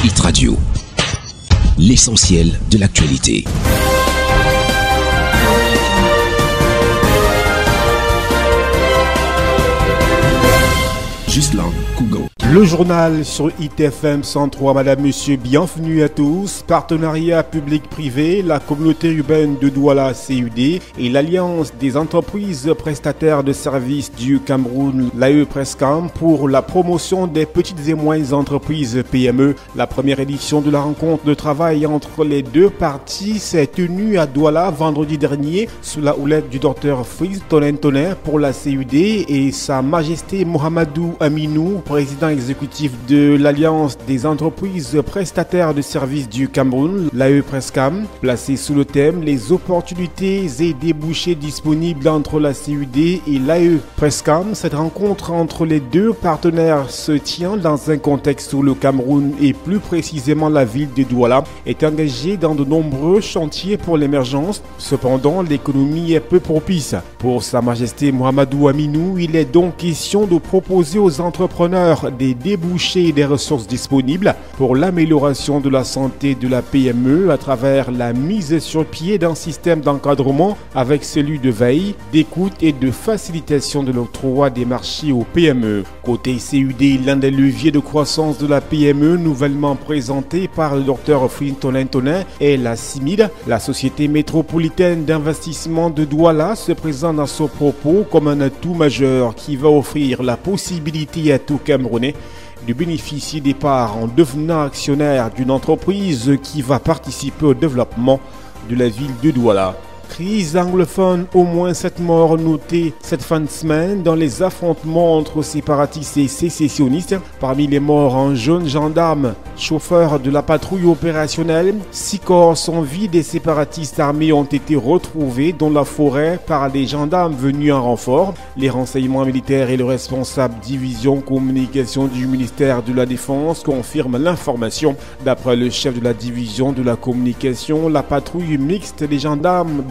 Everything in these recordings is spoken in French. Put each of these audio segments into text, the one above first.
Hit Radio, l'essentiel de l'actualité. Juste là, Kugo. Le journal sur ITFM 103, madame, monsieur, bienvenue à tous. Partenariat public-privé, la communauté urbaine de Douala CUD et l'Alliance des entreprises prestataires de services du Cameroun, l'AE Prescam, pour la promotion des petites et moyennes entreprises PME. La première édition de la rencontre de travail entre les deux parties s'est tenue à Douala vendredi dernier sous la houlette du docteur Fritz Tonen pour la CUD et Sa Majesté Mohamedou Aminou, président exécutif de l'Alliance des entreprises prestataires de services du Cameroun, l'AE Prescam, placé sous le thème les opportunités et débouchés disponibles entre la CUD et l'AE Prescam. Cette rencontre entre les deux partenaires se tient dans un contexte où le Cameroun et plus précisément la ville de Douala est engagée dans de nombreux chantiers pour l'émergence. Cependant, l'économie est peu propice. Pour Sa Majesté Mohamedou Aminou, il est donc question de proposer aux entrepreneurs des débouchés et des ressources disponibles pour l'amélioration de la santé de la PME à travers la mise sur pied d'un système d'encadrement avec celui de veille, d'écoute et de facilitation de l'octroi des marchés aux PME. Côté CUD, l'un des leviers de croissance de la PME nouvellement présenté par le Dr Fritz Tonen est la CIMID. La Société métropolitaine d'investissement de Douala se présente dans ce propos comme un atout majeur qui va offrir la possibilité à tout Camerounais de bénéficier des parts en devenant actionnaire d'une entreprise qui va participer au développement de la ville de Douala. Crise anglophone, au moins 7 morts notés cette fin de semaine dans les affrontements entre séparatistes et sécessionnistes. Parmi les morts, un jeune gendarme, chauffeur de la patrouille opérationnelle. 6 corps sans vie des séparatistes armés ont été retrouvés dans la forêt par des gendarmes venus en renfort. Les renseignements militaires et le responsable division communication du ministère de la Défense confirment l'information. D'après le chef de la division de la communication, la patrouille mixte des gendarmes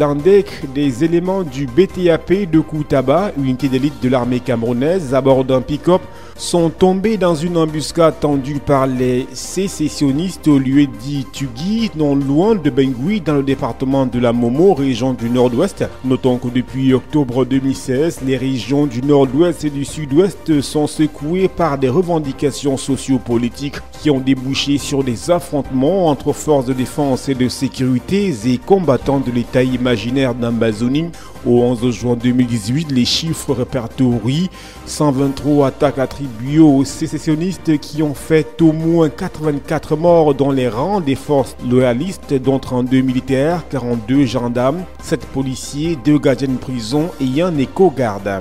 des éléments du BTAP de Koutaba, unité d'élite de l'armée camerounaise, à bord d'un pick-up, sont tombés dans une embuscade tendue par les sécessionnistes au lieu dit Tugui, non loin de Bengui, dans le département de la Momo, région du Nord-Ouest. Notons que depuis octobre 2016, les régions du Nord-Ouest et du Sud-Ouest sont secouées par des revendications sociopolitiques qui ont débouché sur des affrontements entre forces de défense et de sécurité et combattants de l'État imaginaire d'Ambazonie. Au 11 juin 2018, les chiffres répertorient 123 attaques attribuées aux sécessionnistes qui ont fait au moins 84 morts dans les rangs des forces loyalistes, dont 32 militaires, 42 gendarmes, 7 policiers, 2 gardiens de prison et un éco-garde.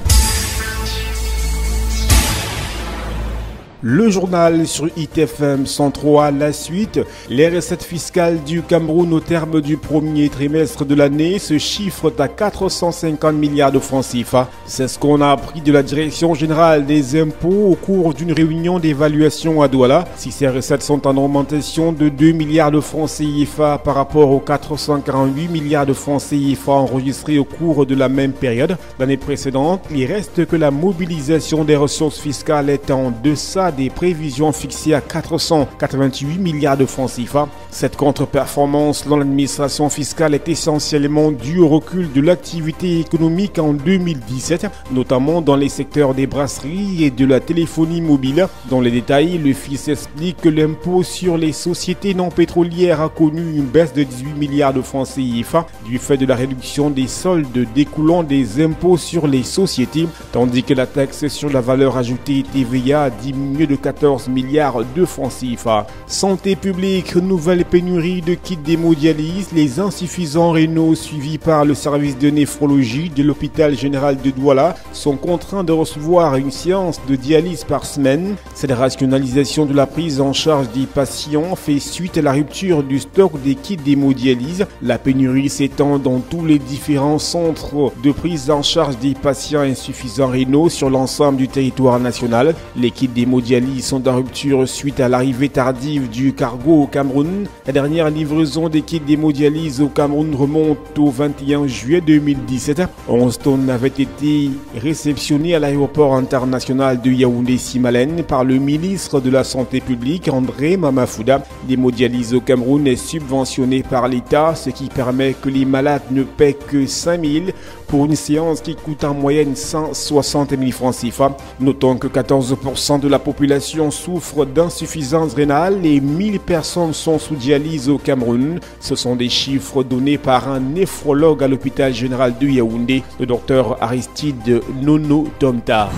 Le journal sur ITFM 103, la suite. Les recettes fiscales du Cameroun au terme du premier trimestre de l'année se chiffrent à 450 milliards de francs CFA. C'est ce qu'on a appris de la Direction générale des impôts au cours d'une réunion d'évaluation à Douala. Si ces recettes sont en augmentation de 2 milliards de francs CFA par rapport aux 448 milliards de francs CFA enregistrés au cours de la même période l'année précédente, il reste que la mobilisation des ressources fiscales est en deçà des prévisions fixées à 488 milliards de francs CFA. Cette contre-performance dans l'administration fiscale est essentiellement due au recul de l'activité économique en 2017, notamment dans les secteurs des brasseries et de la téléphonie mobile. Dans les détails, le FIS explique que l'impôt sur les sociétés non pétrolières a connu une baisse de 18 milliards de francs CFA du fait de la réduction des soldes découlant des impôts sur les sociétés, tandis que la taxe sur la valeur ajoutée TVA a diminué de 14 milliards de francs CFA. Santé publique, nouvelle pénurie de kits d'hémodialyse. Les insuffisants rénaux suivis par le service de néphrologie de l'hôpital général de Douala sont contraints de recevoir une séance de dialyse par semaine. Cette rationalisation de la prise en charge des patients fait suite à la rupture du stock des kits d'hémodialyse. La pénurie s'étend dans tous les différents centres de prise en charge des patients insuffisants rénaux sur l'ensemble du territoire national. Les kits d'hémodialyse d'hémodialyse sont en rupture suite à l'arrivée tardive du cargo au Cameroun. La dernière livraison des kits d'hémodialyse au Cameroun remonte au 21 juillet 2017. 11 tonnes avaient été réceptionnées à l'aéroport international de Yaoundé-Simalène par le ministre de la Santé publique, André Mamafouda. L'hémodialyse au Cameroun est subventionnée par l'État, ce qui permet que les malades ne paient que 5 000 pour une séance qui coûte en moyenne 160 000 francs CFA. Notons que 14% de la population souffre d'insuffisance rénale et 1000 personnes sont sous dialyse au Cameroun. Ce sont des chiffres donnés par un néphrologue à l'hôpital général de Yaoundé, le docteur Aristide Nono Tomta.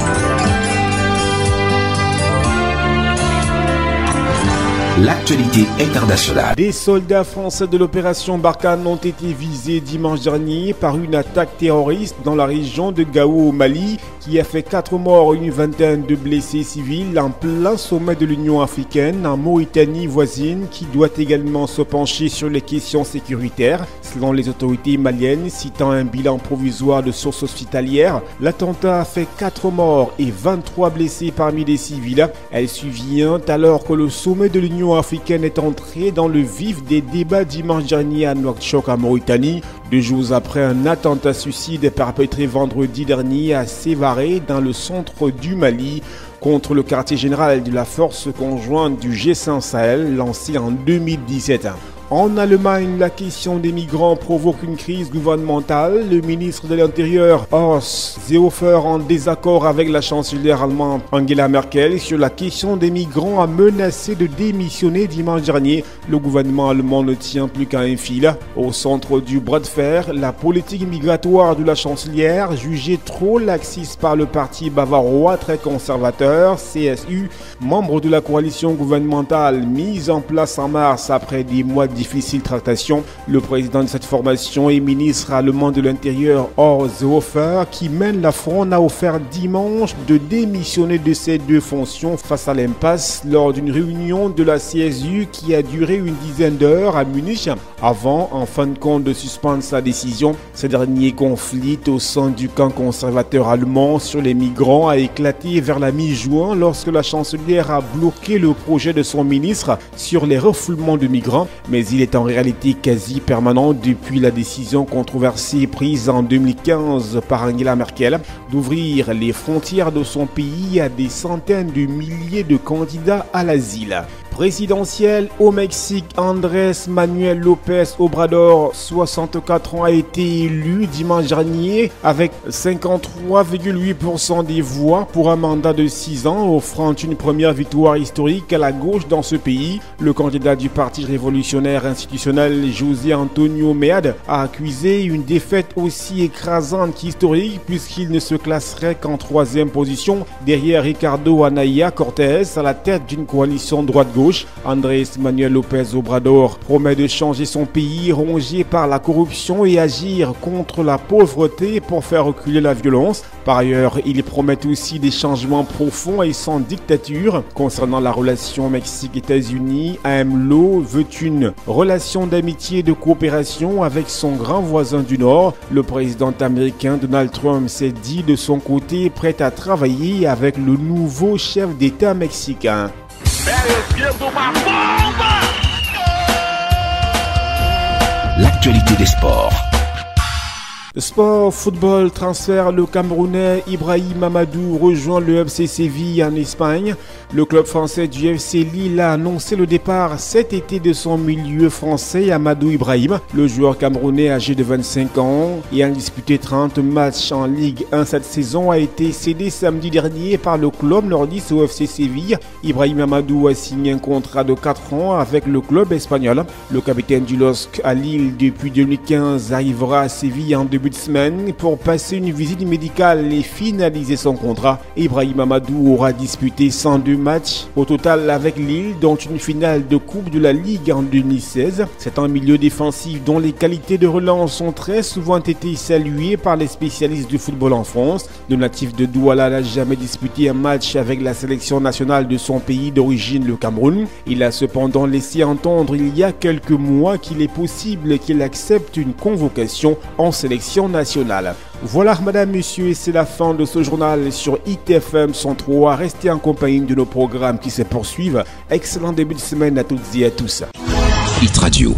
L'actualité internationale. Des soldats français de l'opération Barkhane ont été visés dimanche dernier par une attaque terroriste dans la région de Gao au Mali qui a fait 4 morts et une vingtaine de blessés civils en plein sommet de l'Union africaine en Mauritanie voisine qui doit également se pencher sur les questions sécuritaires. Selon les autorités maliennes, citant un bilan provisoire de sources hospitalières, l'attentat a fait 4 morts et 23 blessés parmi les civils. Elle survient alors que le sommet de l'Union africaine est entré dans le vif des débats dimanche dernier à Nouakchott en Mauritanie, 2 jours après un attentat suicide perpétré vendredi dernier à Sévaré dans le centre du Mali contre le quartier général de la force conjointe du G5 Sahel lancé en 2017. En Allemagne, la question des migrants provoque une crise gouvernementale. Le ministre de l'Intérieur, Horst Seehofer, en désaccord avec la chancelière allemande Angela Merkel sur la question des migrants, a menacé de démissionner dimanche dernier. Le gouvernement allemand ne tient plus qu'à un fil. Au centre du bras de fer, la politique migratoire de la chancelière, jugée trop laxiste par le parti bavarois très conservateur, CSU, membre de la coalition gouvernementale mise en place en mars après des mois de difficile tractation. Le président de cette formation et ministre allemand de l'Intérieur, Horst Seehofer, qui mène l'affront, a offert dimanche de démissionner de ses 2 fonctions face à l'impasse lors d'une réunion de la CSU qui a duré une dizaine d'heures à Munich avant, en fin de compte, de suspendre sa décision. Ce dernier conflit au sein du camp conservateur allemand sur les migrants a éclaté vers la mi-juin lorsque la chancelière a bloqué le projet de son ministre sur les refoulements de migrants, mais il est en réalité quasi permanent depuis la décision controversée prise en 2015 par Angela Merkel d'ouvrir les frontières de son pays à des centaines de milliers de candidats à l'asile. Présidentielle au Mexique, Andrés Manuel López Obrador, 64 ans, a été élu dimanche dernier avec 53,8% des voix pour un mandat de 6 ans, offrant une première victoire historique à la gauche dans ce pays. Le candidat du Parti révolutionnaire institutionnel, José Antonio Meade, a accusé une défaite aussi écrasante qu'historique puisqu'il ne se classerait qu'en 3e position derrière Ricardo Anaya Cortés à la tête d'une coalition droite-gauche. Andrés Manuel López Obrador promet de changer son pays rongé par la corruption et agir contre la pauvreté pour faire reculer la violence. Par ailleurs, il promet aussi des changements profonds et sans dictature. Concernant la relation Mexique-États-Unis, AMLO veut une relation d'amitié et de coopération avec son grand voisin du Nord. Le président américain Donald Trump s'est dit de son côté prêt à travailler avec le nouveau chef d'État mexicain. L'actualité des sports. Sport football transfert, le Camerounais Ibrahim Amadou rejoint le FC Séville en Espagne. Le club français du FC Lille a annoncé le départ cet été de son milieu français Amadou Ibrahim. Le joueur camerounais âgé de 25 ans et ayant disputé 30 matchs en Ligue 1 cette saison a été cédé samedi dernier par le club nordiste au FC Séville. Ibrahim Amadou a signé un contrat de 4 ans avec le club espagnol. Le capitaine du LOSC à Lille depuis 2015 arrivera à Séville en début de semaine pour passer une visite médicale et finaliser son contrat. Ibrahim Amadou aura disputé 102 matchs au total avec Lille, dont une finale de Coupe de la Ligue en 2016. C'est un milieu défensif dont les qualités de relance ont très souvent été saluées par les spécialistes du football en France. Le natif de Douala n'a jamais disputé un match avec la sélection nationale de son pays d'origine, le Cameroun. Il a cependant laissé entendre il y a quelques mois qu'il est possible qu'il accepte une convocation en sélection. l'éducation nationale. Voilà, madame, monsieur, c'est la fin de ce journal sur ITFM 103. Restez en compagnie de nos programmes qui se poursuivent. Excellent début de semaine à toutes et à tous. Hit Radio.